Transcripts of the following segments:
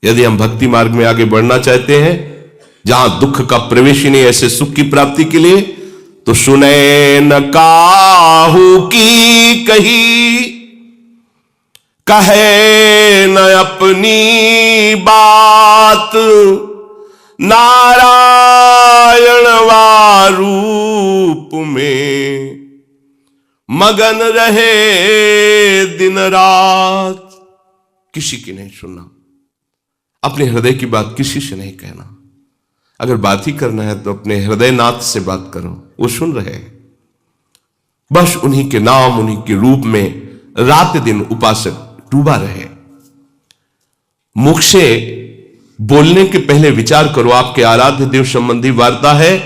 यदि हम भक्ति मार्ग में आगे बढ़ना चाहते हैं, जहां दुख का प्रवेश ही नहीं, ऐसे सुख की प्राप्ति के लिए, तो सुने न काहू की कही, कहे न अपनी बात, नारायण वारूप में मगन रहे दिन रात। किसी की नहीं सुनना, अपने हृदय की बात किसी से नहीं कहना। अगर बात ही करना है तो अपने हृदयनाथ से बात करो, वो सुन रहे हैं। बस उन्हीं के नाम, उन्हीं के रूप में रात दिन उपासक डूबा रहे। मुख से बोलने के पहले विचार करो, आपके आराध्य देव संबंधी वार्ता है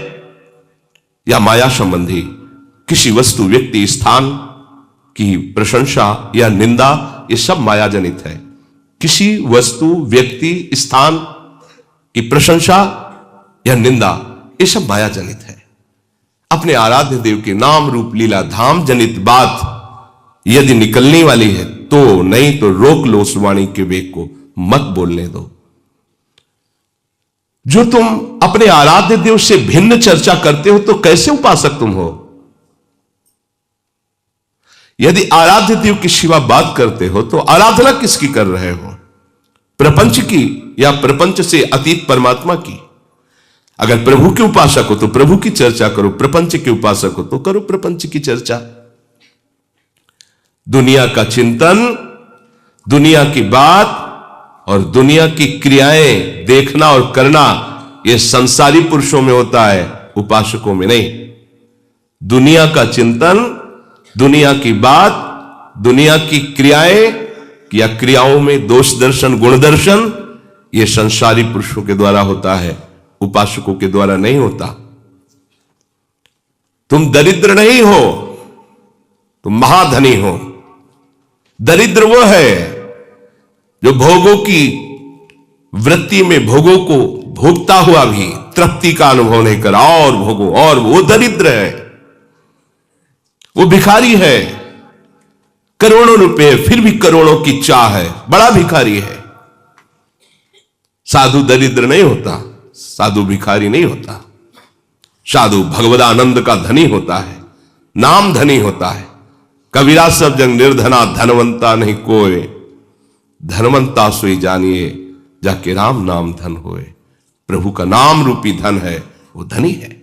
या माया संबंधी, किसी वस्तु, व्यक्ति, स्थान की प्रशंसा या निंदा, ये सब माया जनित है। किसी वस्तु, व्यक्ति, स्थान की प्रशंसा या निंदा, ये सब माया जनित है। अपने आराध्य देव के नाम रूप लीला धाम जनित बात यदि निकलने वाली है तो, नहीं तो रोक लो उस वाणी के वेग को, मत बोलने दो। जो तुम अपने आराध्य देव से भिन्न चर्चा करते हो तो कैसे उपासक तुम हो? यदि आराध्य देव की सिवा बात करते हो तो आराधना किसकी कर रहे हो? प्रपंच की या प्रपंच से अतीत परमात्मा की? अगर प्रभु के उपासक हो तो प्रभु की चर्चा करो, प्रपंच के उपासक हो तो करो प्रपंच की चर्चा। दुनिया का चिंतन, दुनिया की बात और दुनिया की क्रियाएं देखना और करना, यह संसारी पुरुषों में होता है, उपासकों में नहीं। दुनिया का चिंतन, दुनिया की बात, दुनिया की क्रियाएं या क्रियाओं में दोष दर्शन, गुण दर्शन, यह संसारी पुरुषों के द्वारा होता है, उपासकों के द्वारा नहीं होता। तुम दरिद्र नहीं हो, तुम महाधनी हो। दरिद्र वो है जो भोगों की वृत्ति में भोगों को भोगता हुआ भी तृप्ति का अनुभव नहीं करा, और भोगो, और वो दरिद्र है, वो भिखारी है। करोड़ों रुपए फिर भी करोड़ों की चाह है, बड़ा भिखारी है। साधु दरिद्र नहीं होता, साधु भिखारी नहीं होता। साधु भगवदानंद का धनी होता है, नाम धनी होता है। कबीरा सब जंग निर्धना, धनवंता नहीं कोय, धनवंता सोई जानिए, जाके राम नाम धन होए। प्रभु का नाम रूपी धन है, वो धनी है।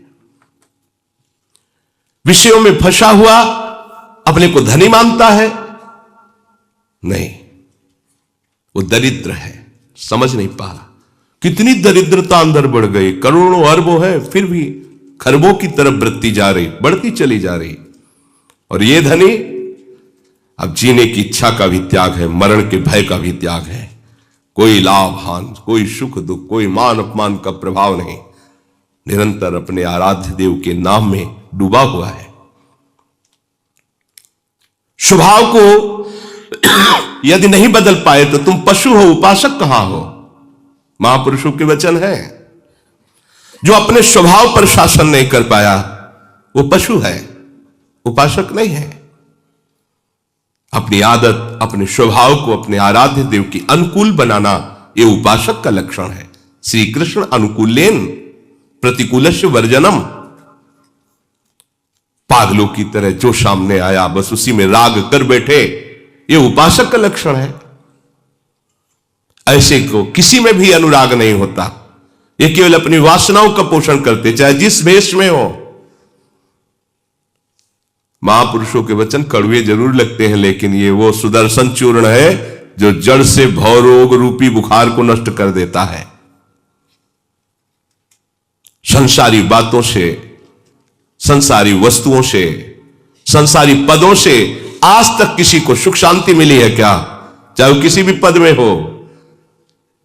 विषयों में फंसा हुआ अपने को धनी मानता है, नहीं, वो दरिद्र है, समझ नहीं पा रहा। कितनी दरिद्रता अंदर बढ़ गई, करोड़ों अरबों है, फिर भी खरबों की तरफ वृत्ति जा रही, बढ़ती चली जा रही। और ये धनी, अब जीने की इच्छा का भी त्याग है, मरण के भय का भी त्याग है। कोई लाभ हान, कोई सुख दुख, कोई मान अपमान का प्रभाव नहीं, निरंतर अपने आराध्य देव के नाम में डूबा हुआ है। स्वभाव को यदि नहीं बदल पाए तो तुम पशु हो, उपासक कहां हो? महापुरुषों के वचन है, जो अपने स्वभाव पर शासन नहीं कर पाया वो पशु है, उपासक नहीं है। अपनी आदत, अपने स्वभाव को अपने आराध्य देव की अनुकूल बनाना, यह उपासक का लक्षण है। श्री कृष्ण अनुकूलेन प्रतिकूलस्य वर्जनम। पागलों की तरह जो सामने आया बस उसी में राग कर बैठे, यह उपासक का लक्षण है। ऐसे को किसी में भी अनुराग नहीं होता, ये केवल अपनी वासनाओं का पोषण करते, चाहे जिस भेष में हो। महापुरुषों के वचन कड़वे जरूर लगते हैं, लेकिन ये वो सुदर्शन चूर्ण है जो जड़ से भवरोग रूपी बुखार को नष्ट कर देता है। संसारी बातों से, संसारी वस्तुओं से, संसारी पदों से आज तक किसी को सुख शांति मिली है क्या? चाहे वो किसी भी पद में हो।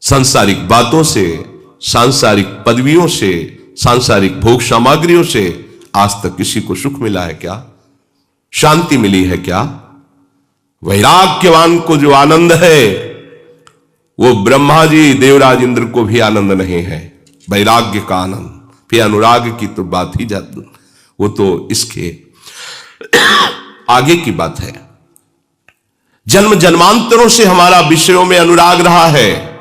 सांसारिक बातों से, सांसारिक पदवियों से, सांसारिक भोग सामग्रियों से आज तक किसी को सुख मिला है क्या? शांति मिली है क्या? वैराग्यवान को जो आनंद है वो ब्रह्मा जी, देवराज इंद्र को भी आनंद नहीं है, वैराग्य का आनंद। फिर अनुराग की तो बात ही जाती, वो तो इसके आगे की बात है। जन्म जन्मांतरों से हमारा विषयों में अनुराग रहा है,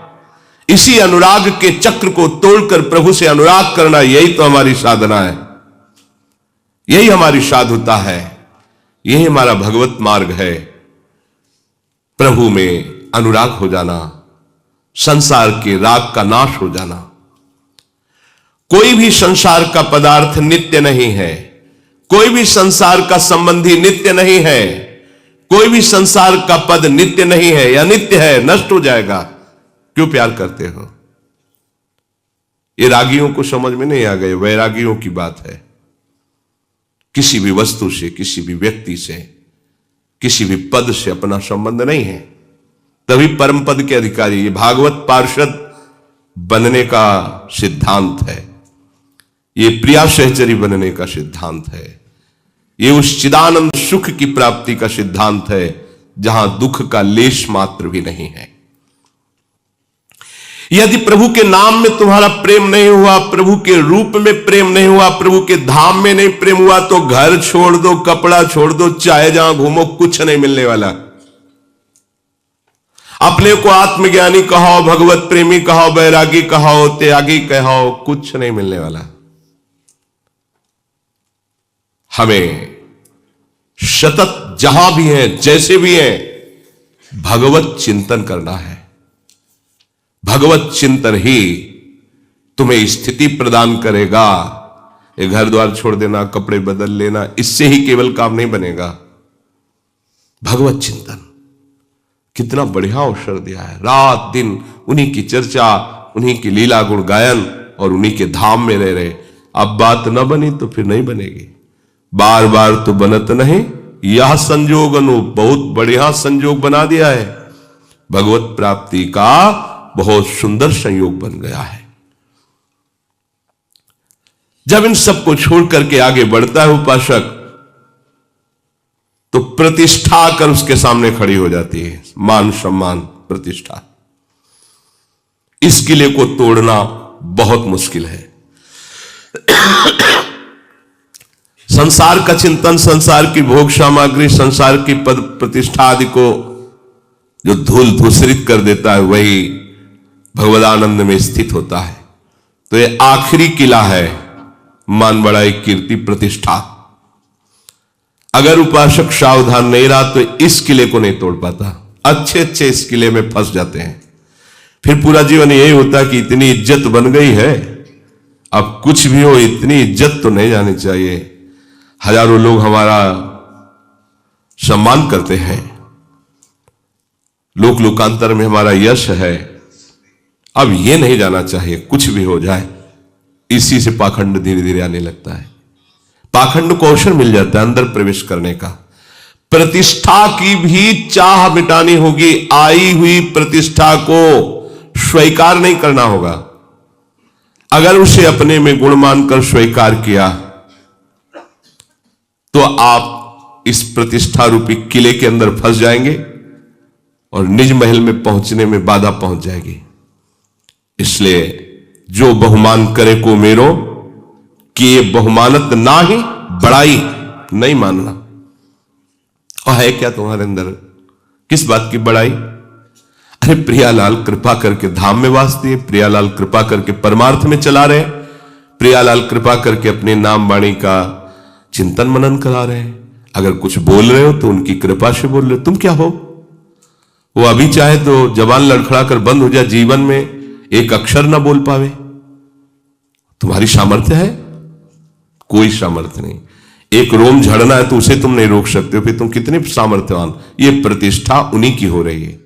इसी अनुराग के चक्र को तोड़कर प्रभु से अनुराग करना, यही तो हमारी साधना है, यही हमारी साधुता है, यही हमारा भगवत मार्ग है। प्रभु में अनुराग हो जाना, संसार के राग का नाश हो जाना। कोई भी संसार का पदार्थ नित्य नहीं है, कोई भी संसार का संबंधी नित्य नहीं है, कोई भी संसार का पद नित्य नहीं है या नित्य है, नष्ट हो जाएगा। क्यों प्यार करते हो? ये रागियों को समझ में नहीं आ गए, वैरागियों की बात है। किसी भी वस्तु से, किसी भी व्यक्ति से, किसी भी पद से अपना संबंध नहीं है, तभी परम पद के अधिकारी। ये भागवत पार्षद बनने का सिद्धांत है, ये प्रिया सहचरी बनने का सिद्धांत है, ये उस चिदानंद सुख की प्राप्ति का सिद्धांत है जहां दुख का लेश मात्र भी नहीं है। यदि प्रभु के नाम में तुम्हारा प्रेम नहीं हुआ, प्रभु के रूप में प्रेम नहीं हुआ, प्रभु के धाम में नहीं प्रेम हुआ, तो घर छोड़ दो, कपड़ा छोड़ दो, चाहे जहां घूमो, कुछ नहीं मिलने वाला। अपने को आत्मज्ञानी कहो, भगवत प्रेमी कहो, बैरागी कहो, त्यागी कहो, कुछ नहीं मिलने वाला। हमें सतत जहां भी है, जैसे भी है, भगवत चिंतन करना है। भगवत चिंतन ही तुम्हें स्थिति प्रदान करेगा। ये घर द्वार छोड़ देना, कपड़े बदल लेना, इससे ही केवल काम नहीं बनेगा। भगवत चिंतन कितना बढ़िया अवसर दिया है। रात दिन उन्हीं की चर्चा, उन्हीं की लीला गुण गायन और उन्हीं के धाम में रह रहे। अब बात न बनी तो फिर नहीं बनेगी। बार बार तो बनत नहीं, यह संजोग अनूप, बहुत बढ़िया संजोग बना दिया है। भगवत प्राप्ति का बहुत सुंदर संयोग बन गया है। जब इन सबको छोड़ करके आगे बढ़ता है उपासक, तो प्रतिष्ठा आकर उसके सामने खड़ी हो जाती है। मान सम्मान प्रतिष्ठा, इस किले को तोड़ना बहुत मुश्किल है। संसार का चिंतन, संसार की भोग सामग्री, संसार की पद प्रतिष्ठा आदि को जो धूल धूसरित कर देता है, वही भगवदानंद में स्थित होता है। तो ये आखिरी किला है, मान बड़ाई कीर्ति प्रतिष्ठा। अगर उपासक सावधान नहीं रहा तो इस किले को नहीं तोड़ पाता। अच्छे अच्छे इस किले में फंस जाते हैं। फिर पूरा जीवन यही होता कि इतनी इज्जत बन गई है, अब कुछ भी हो, इतनी इज्जत तो नहीं जानी चाहिए। हजारों लोग हमारा सम्मान करते हैं, लोक लोकांतर में हमारा यश है, अब ये नहीं जाना चाहिए कुछ भी हो जाए। इसी से पाखंड धीरे धीरे आने लगता है। पाखंड को अवसर मिल जाता है अंदर प्रवेश करने का। प्रतिष्ठा की भी चाह मिटानी होगी। आई हुई प्रतिष्ठा को स्वीकार नहीं करना होगा। अगर उसे अपने में गुण मानकर स्वीकार किया तो आप इस प्रतिष्ठा रूपी किले के अंदर फंस जाएंगे और निज महल में पहुंचने में बाधा पहुंच जाएगी। इसलिए जो बहुमान करे को मेरो, कि ये बहुमानत ना ही बड़ाई नहीं मानना। और है क्या तुम्हारे अंदर, किस बात की बड़ाई? अरे प्रियालाल कृपा करके धाम में वास दिए, प्रियालाल कृपा करके परमार्थ में चला रहे, प्रियालाल कृपा करके अपने नाम वाणी का चिंतन मनन करा रहे हैं। अगर कुछ बोल रहे हो तो उनकी कृपा से बोल रहे हो। तुम क्या हो? वो अभी चाहे तो जबान लड़खड़ा कर बंद हो जाए, जीवन में एक अक्षर ना बोल पावे। तुम्हारी सामर्थ्य है? कोई सामर्थ्य नहीं। एक रोम झड़ना है तो उसे तुम नहीं रोक सकते हो, फिर तुम कितने सामर्थ्यवान। ये प्रतिष्ठा उन्हीं की हो रही है।